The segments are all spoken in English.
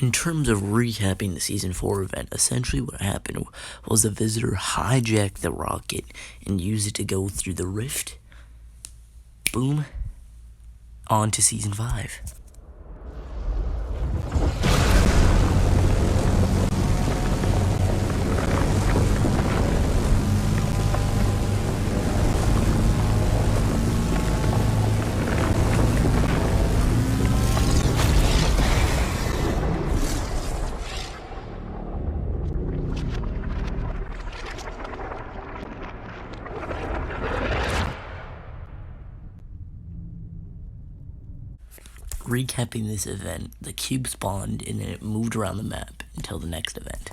In terms of recapping the Season 4 event, essentially what happened was the Visitor hijacked the rocket and used it to go through the rift. Boom. On to Season 5. Recapping this event, the cube spawned and it moved around the map until the next event.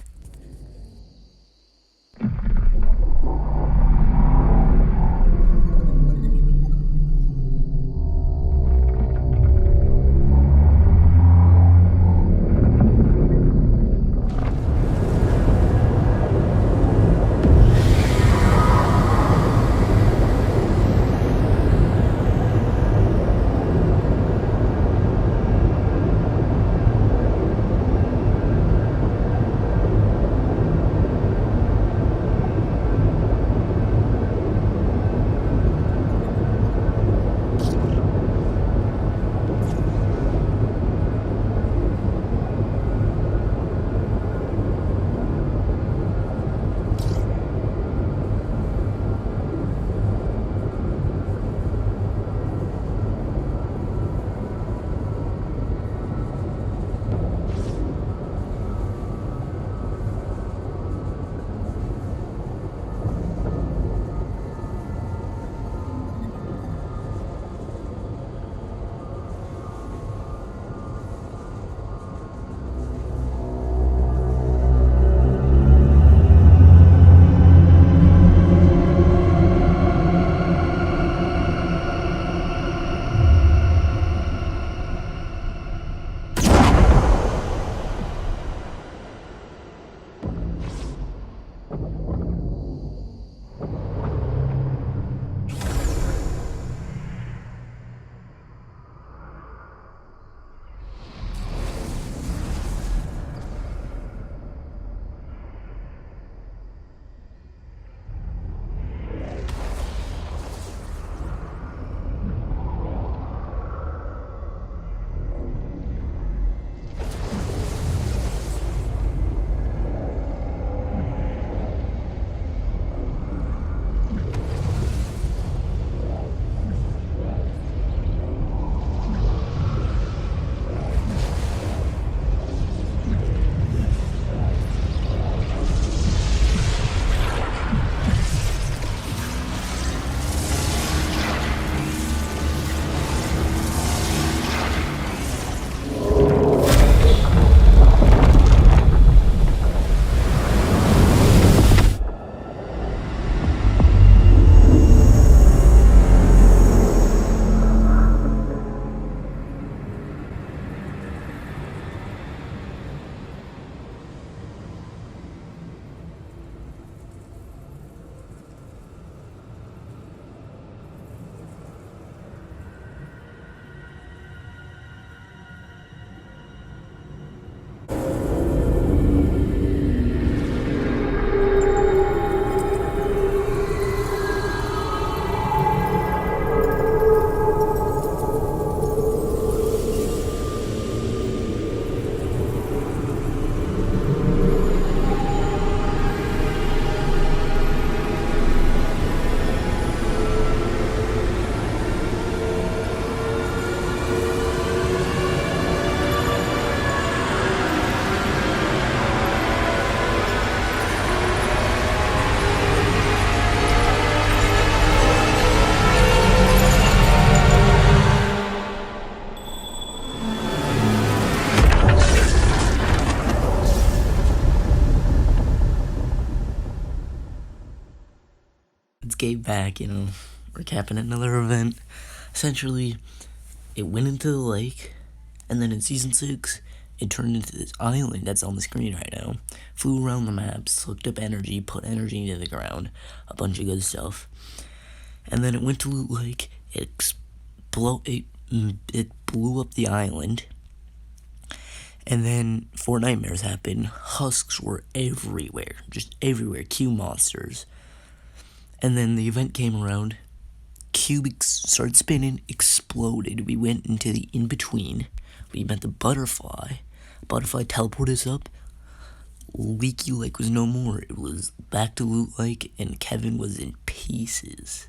It's Gabe back, recapping another event. Essentially, it went into the lake, and then in Season 6, it turned into this island that's on the screen right now. Flew around the map, sucked up energy, put energy into the ground, a bunch of good stuff. And then it went to Loot Lake, it blew up the island, And then Four Nightmares happened. Husks were everywhere, just everywhere. Q monsters. And then the event came around. Cubics started spinning, exploded. We went into the in-between. We met the butterfly. Butterfly teleported us up. Leaky Lake was no more. It was back to Loot Lake, and Kevin was in pieces.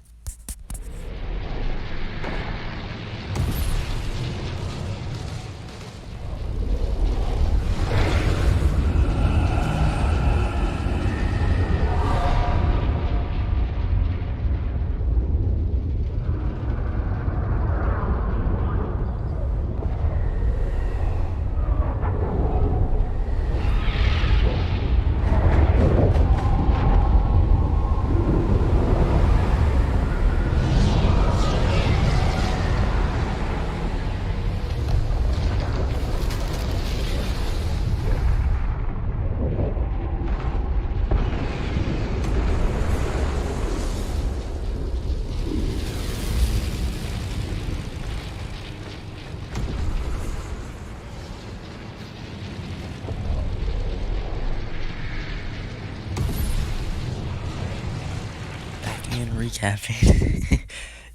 And recapping.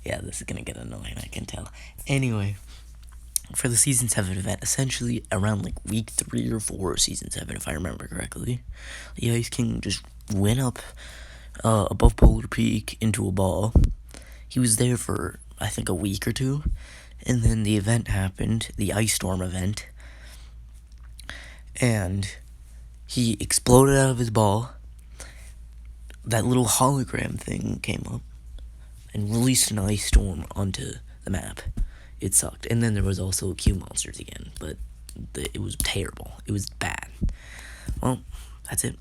Yeah, this is gonna get annoying, I can tell. Anyway, for the Season 7 event, essentially around like week 3 or 4 of Season 7, if I remember correctly, the Ice King just went up above Polar Peak into a ball. He was there for, I think, a week or two, and then the event happened, the Ice Storm event, and he exploded out of his ball. That little hologram thing came up and released an ice storm onto the map. It sucked. And then there was also Q monsters again, but it was terrible. It was bad. Well, that's it.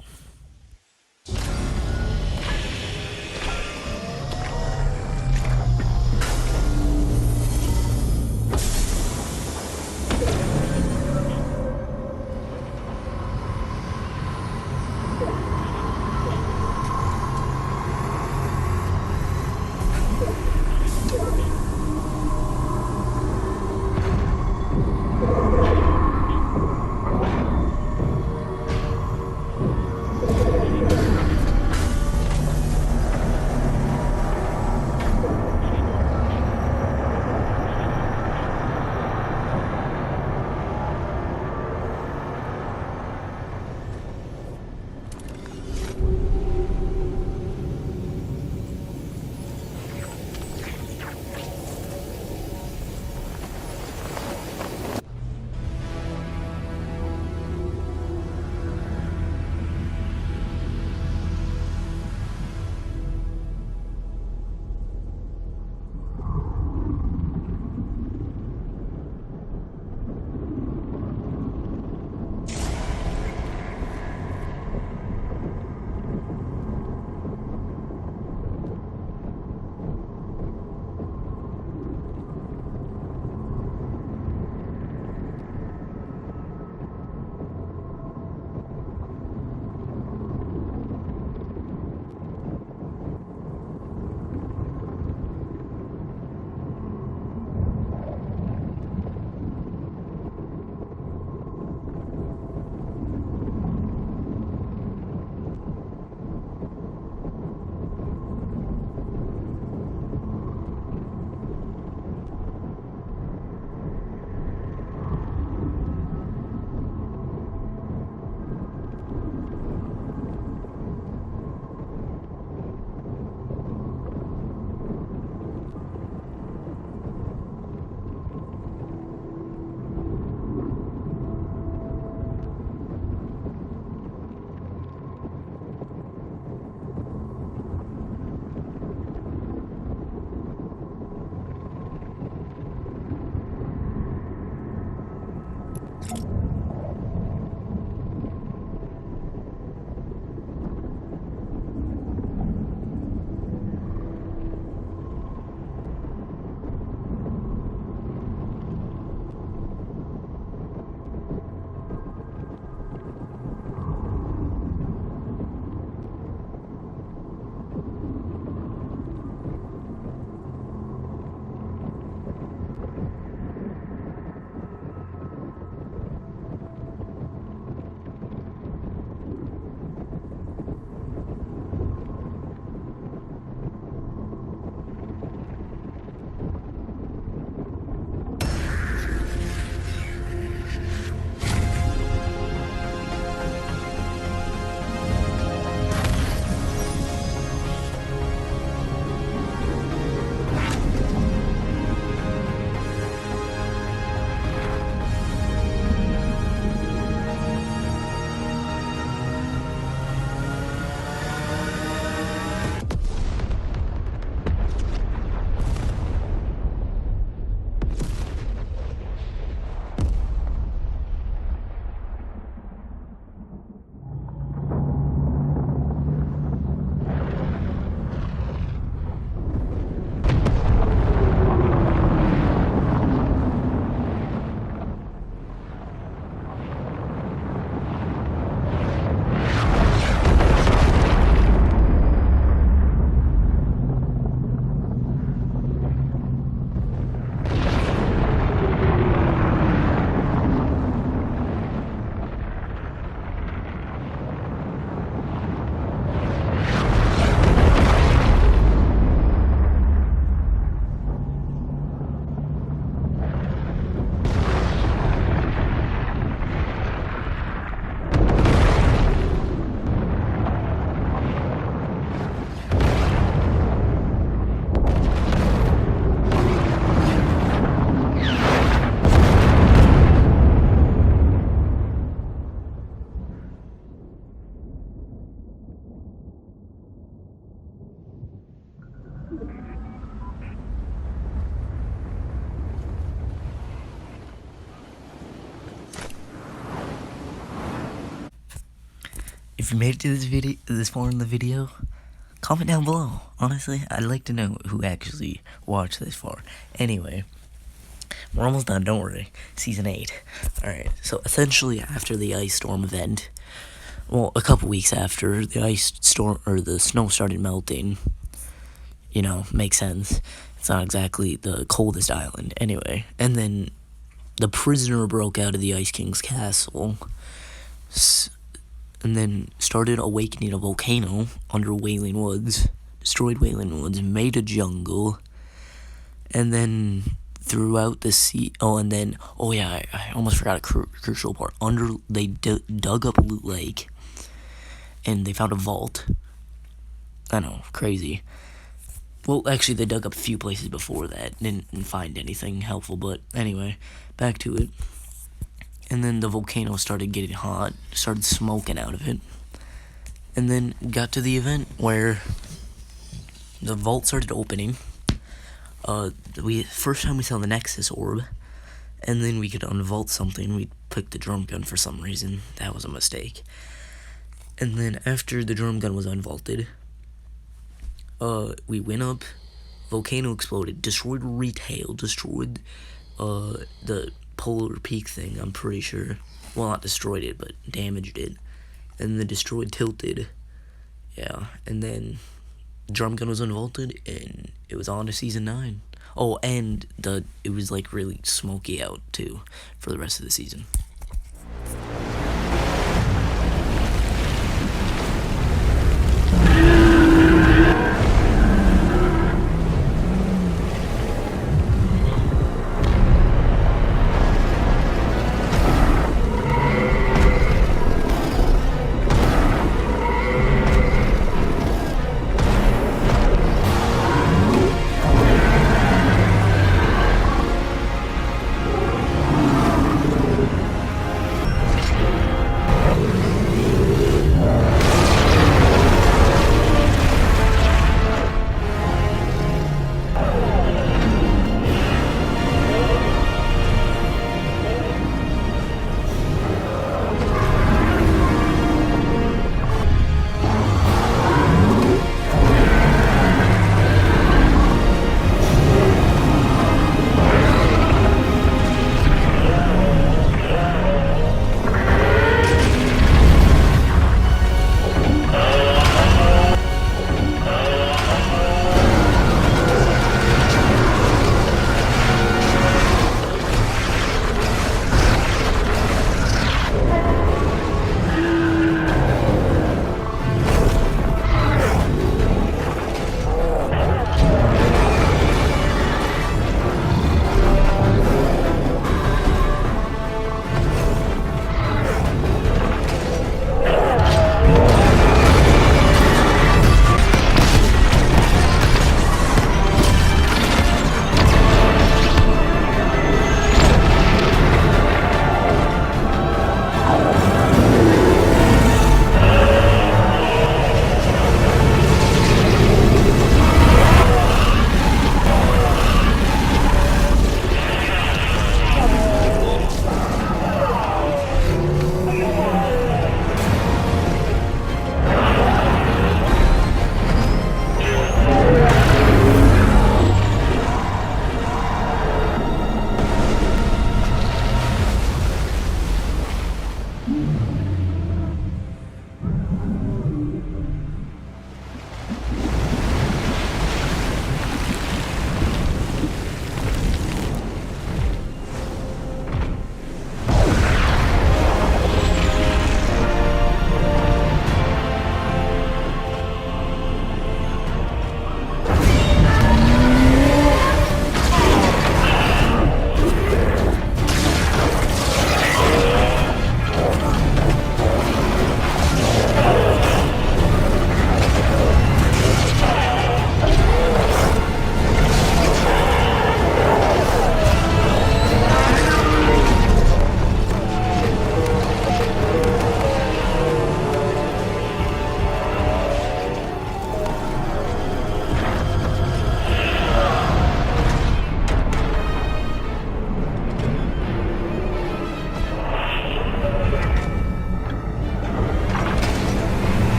you made it to this far in the video, comment down below. Honestly, I'd like to know who actually watched this far. Anyway, we're almost done, don't worry. Season 8. Alright, so essentially after the ice storm event, well, a couple weeks after the ice storm, or the snow started melting, you know, makes sense. It's not exactly the coldest island. Anyway, and then the prisoner broke out of the Ice King's castle, and then started awakening a volcano under Wailing Woods, destroyed Wailing Woods, made a jungle, and then throughout the sea. I almost forgot a crucial part. They dug up Loot Lake, and they found a vault. I know, crazy. Well, actually, they dug up a few places before that, didn't find anything helpful, but anyway, back to it. And then the volcano started getting hot, started smoking out of it, and then got to the event where the vault started opening. First time we saw the Nexus orb, and then we could unvault something. We picked the drum gun for some reason. That was a mistake. And then after the drum gun was unvaulted, we went up, volcano exploded, destroyed retail, destroyed the Polar Peak thing, I'm pretty sure. Well, not destroyed it, but damaged it. And then destroyed Tilted. Yeah, and then drum gun was unvaulted, and it was on to season 9. Oh, and it was like really smoky out too for the rest of the season.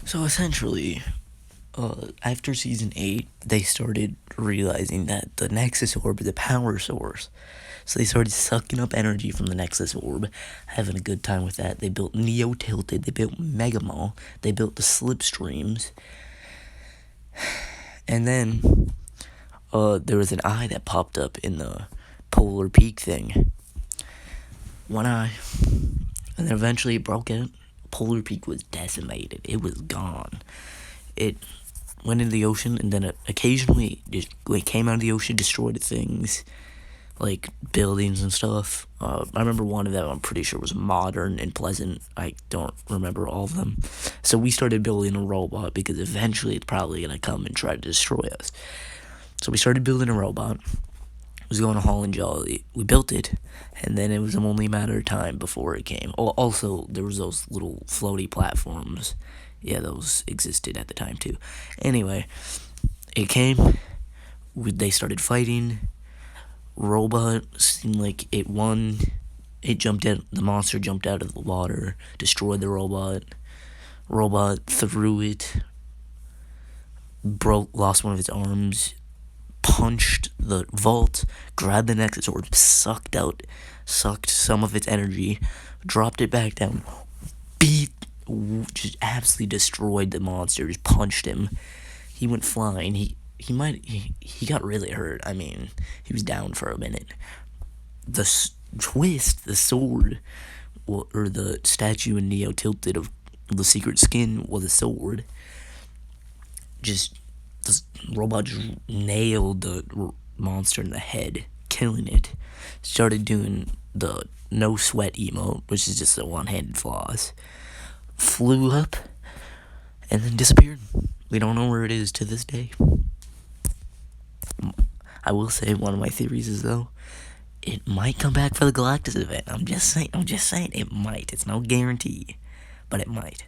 So essentially, after season 8, they started realizing that the Nexus Orb is a power source. So they started sucking up energy from the Nexus Orb, having a good time with that. They built Neo Tilted, they built Megamall, they built the Slipstreams, and then there was an eye that popped up in the Polar Peak thing. One eye. And then eventually it broke out. Polar Peak was decimated. It was gone. It went into the ocean, and then it occasionally just came out of the ocean, destroyed things, like buildings and stuff. I remember one of them, I'm pretty sure was Modern and Pleasant. I don't remember all of them. So we started building a robot because eventually it's probably going to come and try to destroy us. So we started building a robot. It was going to Holland Jolly. We built it, and then it was only a matter of time before it came. Oh, also, there was those little floaty platforms. Yeah, those existed at the time, too. Anyway, it came. They started fighting. Robot seemed like it won. It jumped out. The monster jumped out of the water, destroyed the robot. Robot threw it. Lost one of its arms. Punched the vault, grabbed the Nexus Orb, sucked some of its energy, dropped it back down, just absolutely destroyed the monster, just punched him. He went flying. He got really hurt. I mean, he was down for a minute. The sword, or the statue in Neo Tilted of the secret skin was a sword. The robot just nailed the monster in the head, killing it. Started doing the no sweat emote, which is just a one-handed floss. Flew up, and then disappeared. We don't know where it is to this day. I will say one of my theories is, though, it might come back for the Galactus event. I'm just saying, it might. It's no guarantee, but it might.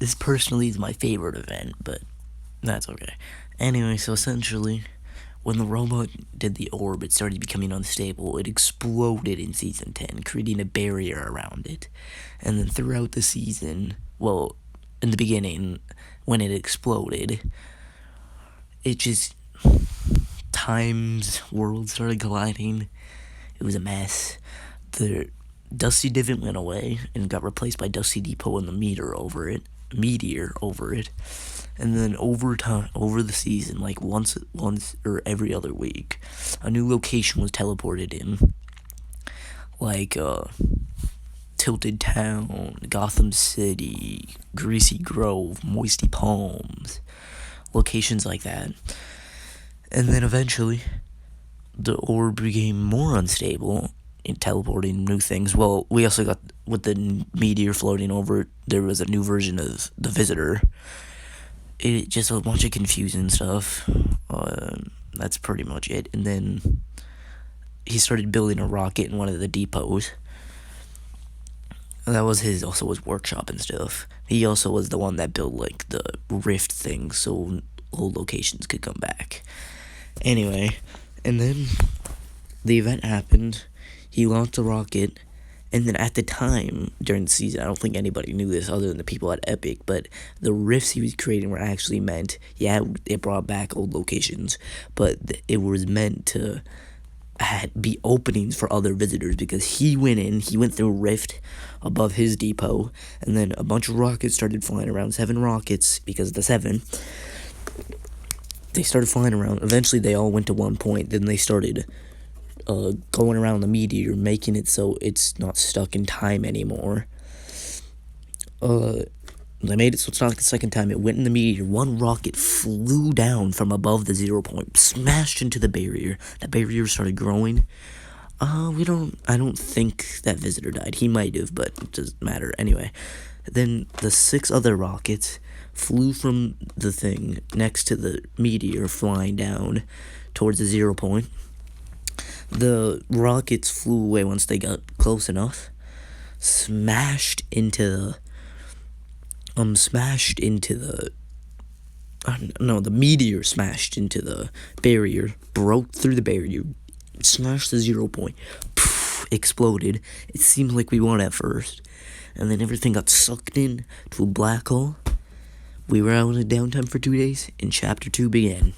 this personally is my favorite event, but that's okay. Anyway, so essentially, when the robot did the orb, it started becoming unstable. It exploded in Season 10, creating a barrier around it. And then throughout the season, well, in the beginning, when it exploded, it just... worlds started colliding. It was a mess. The Dusty Divot went away and got replaced by Dusty Depot and the meteor over it. And then over the season, like once or every other week, a new location was teleported in, like Tilted Town, Gotham City, Greasy Grove, Moisty Palms, locations like that. And then eventually, the orb became more unstable in teleporting new things. Well, we also got, with the meteor floating over it, there was a new version of the Visitor. It just a bunch of confusing stuff. That's pretty much it. And then he started building a rocket in one of the depots. That was his workshop and stuff. He also was the one that built like the rift thing, so old locations could come back. Anyway, and then the event happened. He launched a rocket, and then at the time during the season, I don't think anybody knew this other than the people at Epic, but the rifts he was creating were actually meant, it brought back old locations, but it was meant to be openings for other visitors, because he went through a rift above his depot, and then a bunch of rockets started flying around, 7 rockets, because of the 7. They started flying around. Eventually, they all went to one point. Then they started going around the meteor, making it so it's not stuck in time anymore. They made it so it's not stuck in time. It went in the meteor. One rocket flew down from above the 0 point, smashed into the barrier. The barrier started growing. I don't think that Visitor died. He might have, but it doesn't matter. Anyway, then the 6 other rockets flew from the thing next to the meteor, flying down towards the 0 point. The rockets flew away once they got close enough, the meteor smashed into the barrier, broke through the barrier, smashed the 0 point, exploded. It seemed like we won at first, and then everything got sucked in to a black hole. We were out in downtime for 2 days, and Chapter 2 began.